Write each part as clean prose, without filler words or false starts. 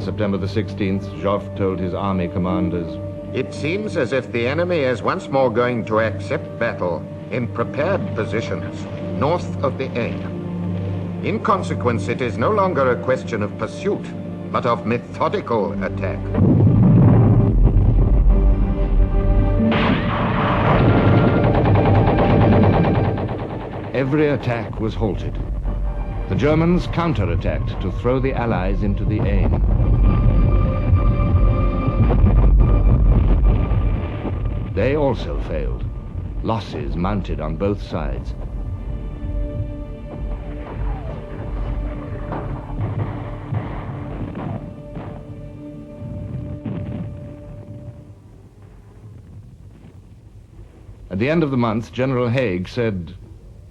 September the 16th, Joffre told his army commanders, "It seems as if the enemy is once more going to accept battle in prepared positions north of the Aisne. In consequence, it is no longer a question of pursuit, but of methodical attack." Every attack was halted. The Germans counterattacked to throw the Allies into the Aisne. They also failed. Losses mounted on both sides. At the end of the month, General Haig said,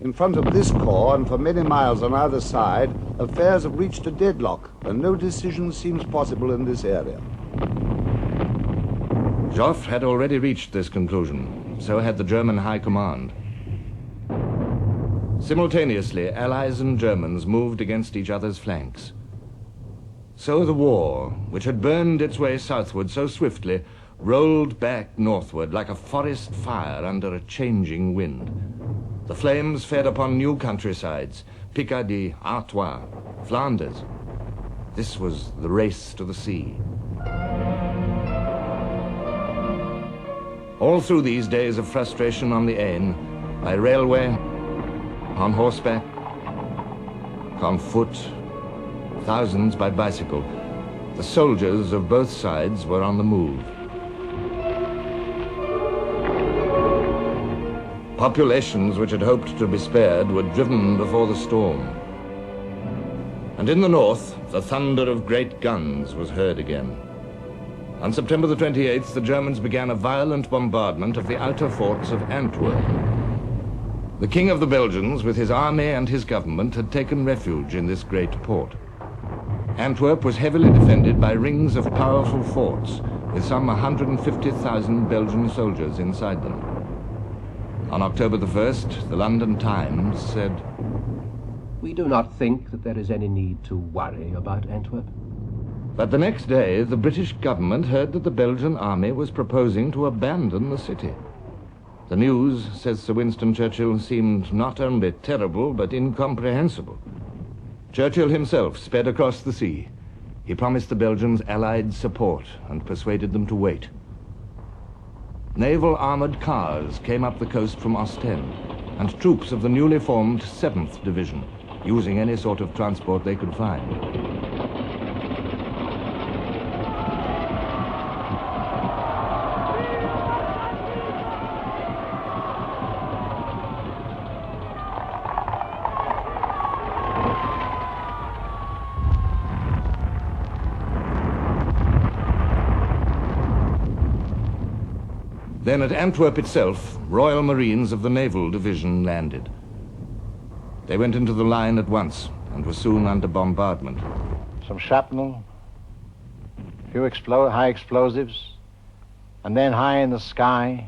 "In front of this corps and for many miles on either side, affairs have reached a deadlock, and no decision seems possible in this area." Joffre had already reached this conclusion, so had the German High Command. Simultaneously, Allies and Germans moved against each other's flanks. So the war, which had burned its way southward so swiftly, rolled back northward like a forest fire under a changing wind. The flames fed upon new countrysides, Picardy, Artois, Flanders. This was the race to the sea. All through these days of frustration on the Aisne, by railway, on horseback, on foot, thousands by bicycle, the soldiers of both sides were on the move. Populations which had hoped to be spared were driven before the storm. And in the north, the thunder of great guns was heard again. On September the 28th, the Germans began a violent bombardment of the outer forts of Antwerp. The King of the Belgians, with his army and his government, had taken refuge in this great port. Antwerp was heavily defended by rings of powerful forts, with some 150,000 Belgian soldiers inside them. On October the 1st, the London Times said, "We do not think that there is any need to worry about Antwerp." But the next day, the British government heard that the Belgian army was proposing to abandon the city. The news, says Sir Winston Churchill, seemed not only terrible, but incomprehensible. Churchill himself sped across the sea. He promised the Belgians Allied support and persuaded them to wait. Naval armored cars came up the coast from Ostend, and troops of the newly formed 7th Division, using any sort of transport they could find. Then at Antwerp itself, Royal Marines of the Naval Division landed. They went into the line at once and were soon under bombardment. Some shrapnel, a few high explosives, and then high in the sky,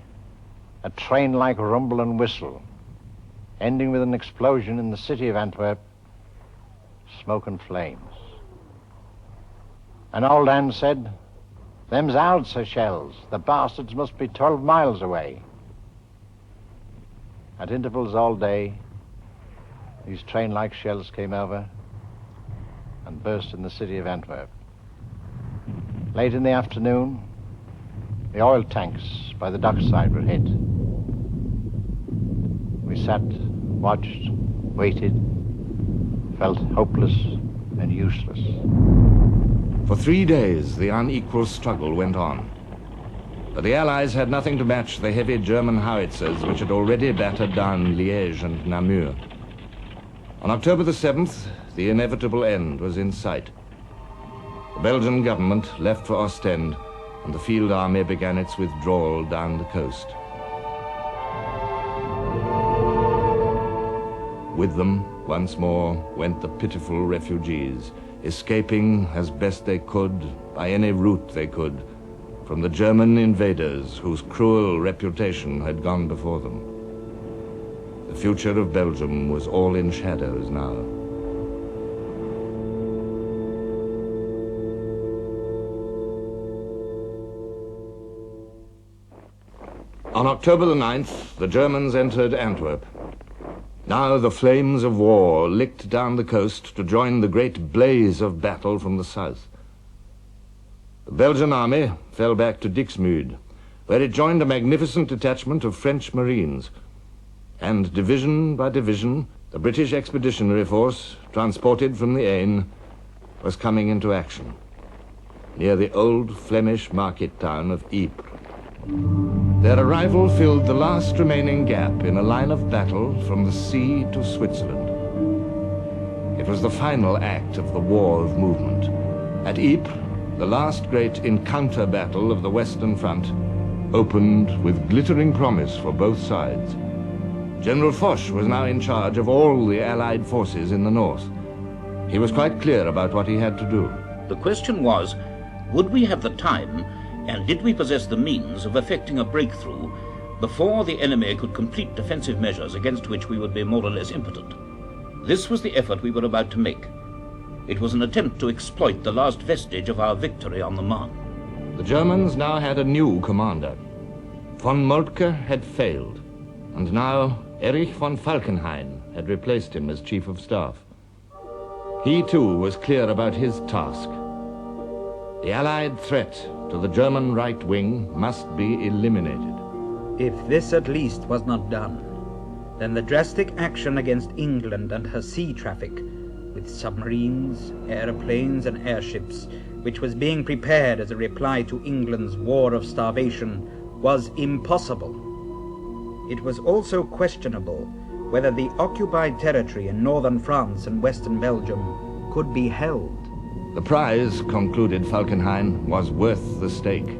a train-like rumble and whistle, ending with an explosion in the city of Antwerp, smoke and flames. An old hand said, "Them's Howitzer shells. The bastards must be 12 miles away." At intervals all day, these train-like shells came over and burst in the city of Antwerp. Late in the afternoon, the oil tanks by the dockside were hit. We sat, watched, waited, felt hopeless and useless. For 3 days, the unequal struggle went on. But the Allies had nothing to match the heavy German howitzers which had already battered down Liège and Namur. On October the 7th, the inevitable end was in sight. The Belgian government left for Ostend, and the field army began its withdrawal down the coast. With them, once more, went the pitiful refugees, escaping as best they could, by any route they could, from the German invaders whose cruel reputation had gone before them. The future of Belgium was all in shadows now. On October the 9th, the Germans entered Antwerp. Now the flames of war licked down the coast to join the great blaze of battle from the south. The Belgian army fell back to Dixmude, where it joined a magnificent detachment of French Marines. And division by division, the British Expeditionary Force, transported from the Aisne, was coming into action near the old Flemish market town of Ypres. Their arrival filled the last remaining gap in a line of battle from the sea to Switzerland. It was the final act of the War of Movement. At Ypres, the last great encounter battle of the Western Front opened with glittering promise for both sides. General Foch was now in charge of all the Allied forces in the north. He was quite clear about what he had to do. The question was, would we have the time and did we possess the means of effecting a breakthrough before the enemy could complete defensive measures against which we would be more or less impotent? This was the effort we were about to make. It was an attempt to exploit the last vestige of our victory on the Marne. The Germans now had a new commander. Von Moltke had failed, and now Erich von Falkenhayn had replaced him as Chief of Staff. He too was clear about his task. The Allied threat to the German right wing must be eliminated. If this at least was not done, then the drastic action against England and her sea traffic, with submarines, aeroplanes and airships, which was being prepared as a reply to England's war of starvation, was impossible. It was also questionable whether the occupied territory in northern France and western Belgium could be held. The prize, concluded Falkenhayn, was worth the stake.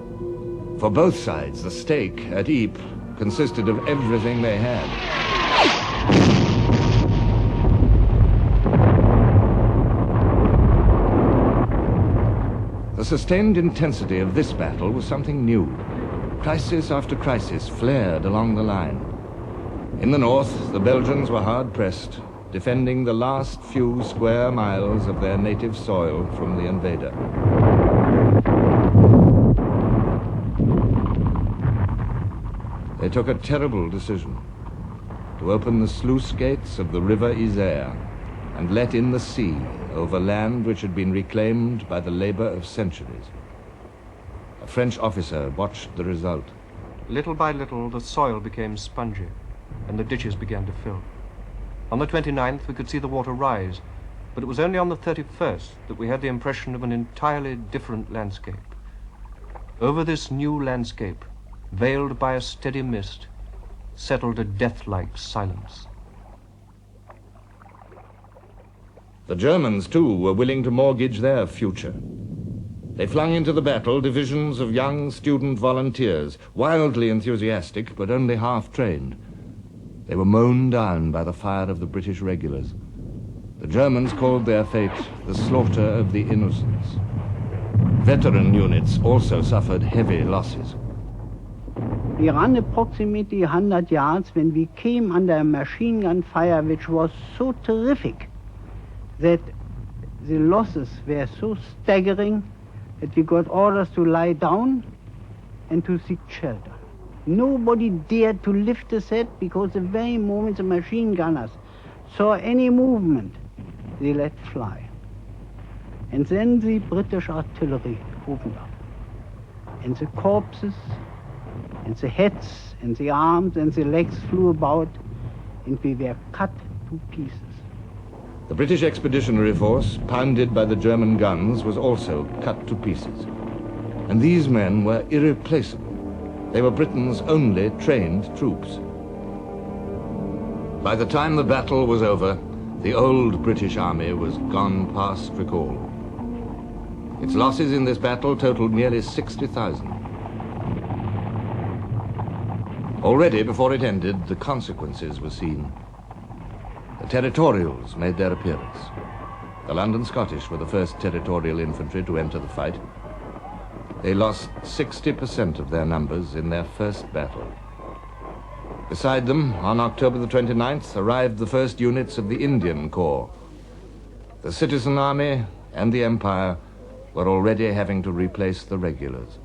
For both sides, the stake at Ypres consisted of everything they had. The sustained intensity of this battle was something new. Crisis after crisis flared along the line. In the north, the Belgians were hard-pressed, defending the last few square miles of their native soil from the invader. They took a terrible decision: to open the sluice gates of the river Isère and let in the sea over land which had been reclaimed by the labor of centuries. A French officer watched the result. Little by little, the soil became spongy, and the ditches began to fill. On the 29th, we could see the water rise, but it was only on the 31st that we had the impression of an entirely different landscape. Over this new landscape, veiled by a steady mist, settled a death-like silence. The Germans, too, were willing to mortgage their future. They flung into the battle divisions of young student volunteers, wildly enthusiastic, but only half-trained. They were mown down by the fire of the British regulars. The Germans called their fate the slaughter of the innocents. Veteran units also suffered heavy losses. We ran approximately 100 yards when we came under a machine gun fire which was so terrific that the losses were so staggering that we got orders to lie down and to seek shelter. Nobody dared to lift his head because the very moment the machine gunners saw any movement, they let fly. And then the British artillery opened up. And the corpses, and the heads, and the arms, and the legs flew about, and we were cut to pieces. The British Expeditionary Force, pounded by the German guns, was also cut to pieces. And these men were irreplaceable. They were Britain's only trained troops. By the time the battle was over, the old British army was gone past recall. Its losses in this battle totaled nearly 60,000. Already, before it ended, the consequences were seen. The Territorials made their appearance. The London Scottish were the first Territorial infantry to enter the fight. They lost 60% of their numbers in their first battle. Beside them, on October the 29th, arrived the first units of the Indian Corps. The citizen army and the Empire were already having to replace the regulars.